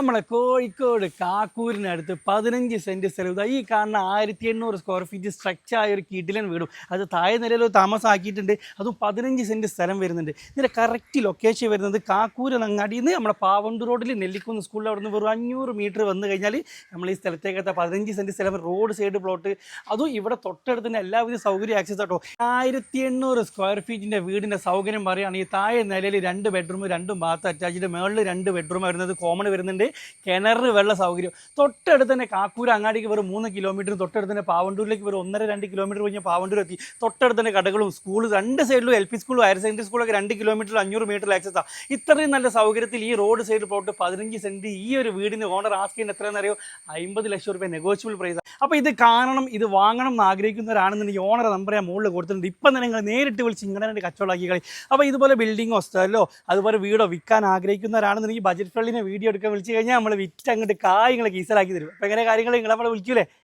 നമ്മളെ കോഴിക്കോട് കാക്കൂരിനടുത്ത് 15 സെൻറ്റ് സ്ഥലം ഈ കാണുന്ന 1800 സ്ക്വയർ ഫീറ്റ് സ്ട്രക്ചർ ആയ ഒരു കിടിലൻ വീടും അത് താഴെ നിലയിൽ താമസമാക്കിയിട്ടുണ്ട്. അതും 15 സെൻറ്റ് സ്ഥലം വരുന്നുണ്ട്. ഇതിൻ്റെ കറക്റ്റ് ലൊക്കേഷൻ വരുന്നത് കാക്കൂര് നങ്ങാടിയിൽ നിന്ന് നമ്മുടെ പാവണ്ട് റോഡിൽ നെല്ലിക്കുന്ന് സ്കൂളിൽ അവിടെ നിന്ന് വെറും 500 മീറ്റർ വന്നു കഴിഞ്ഞാൽ നമ്മൾ ഈ സ്ഥലത്തേക്കത്തെ 15 സെൻറ്റ് സ്ഥലം റോഡ് സൈഡ് പ്ലോട്ട്. അതും ഇവിടെ തൊട്ടടുത്ത് തന്നെ എല്ലാവിധ സൗകര്യം ആക്സസ് ആട്ടോ. 1800 സ്ക്വയർ ഫീറ്റിൻ്റെ വീടിൻ്റെ സൗകര്യം പറയുകയാണെങ്കിൽ താഴെ നിലയിൽ 2 ബെഡ്റൂം 2 ബാത്ത് അറ്റാച്ച്ഡ്, മുകളിൽ 2 ബെഡ്റൂം വരുന്നത് കോമൺ വരുന്നുണ്ട്. കിണറിന് വെള്ള സൗകര്യം തൊട്ടടുത്ത് തന്നെ. കാക്കൂര് അങ്ങാടിക്ക് വെറും 3 കിലോമീറ്റർ, തൊട്ടടുത്ത് തന്നെ പാവണ്ടൂരിലേക്ക് വെറും 1.5-2 കിലോമീറ്റർ കഴിഞ്ഞാൽ പാവണ്ടൂർ എത്തി. തൊട്ടടുത്ത് തന്നെ കടകളും സ്കൂൾ രണ്ട് സൈഡിലും LP സ്കൂളും ഹയർ സെക്കൻഡറി സ്കൂളൊക്കെ 2 കിലോമീറ്റർ 500 മീറ്റർ ആക്സസാണ്. ഇത്രയും നല്ല സൗകര്യത്തിൽ ഈ റോഡ് സൈഡ് പ്ലോട്ട് 15 സെൻറ്റ് ഈ ഒരു വീടിന് ഓണർ ആസ്ക് ചെയ്യുന്നത് എത്രയെന്നറിയോ? 50 ലക്ഷം രൂപ നെഗോഷ്യബിൾ പ്രൈസ്. അപ്പോൾ ഇത് കാണണം, ഇത് വാങ്ങണം എന്ന് ആഗ്രഹിക്കുന്നവരാണെന്നുണ്ടെങ്കിൽ ഓണറെ നമ്പർ ഞാൻ മുകളിൽ കൊടുത്തിട്ടുണ്ട്. ഇപ്പം തന്നെ നിങ്ങൾ നേരിട്ട് വിളിച്ച് ഇങ്ങനെ രണ്ട് കച്ചവടമാക്കി കളി. അപ്പോൾ ഇതുപോലെ ബിൽഡിങ്ങോ സ്ഥലമോ അതുപോലെ വീടോ വിൽക്കാൻ ആഗ്രഹിക്കുന്നവരാണെന്നുണ്ടെങ്കിൽ ബജറ്റ് ഫ്രണ്ട്ലിനെ വീഡിയോ എടുക്കാൻ വിളിച്ച് കഴിഞ്ഞാൽ നമ്മൾ വിറ്റ് അങ്ങോട്ട് കാര്യങ്ങളൊക്കെ ഈസലാക്കി തരും. അപ്പോൾ എങ്ങനെ കാര്യങ്ങൾ നിങ്ങൾ നമ്മളെ വിളിക്കൂലേ?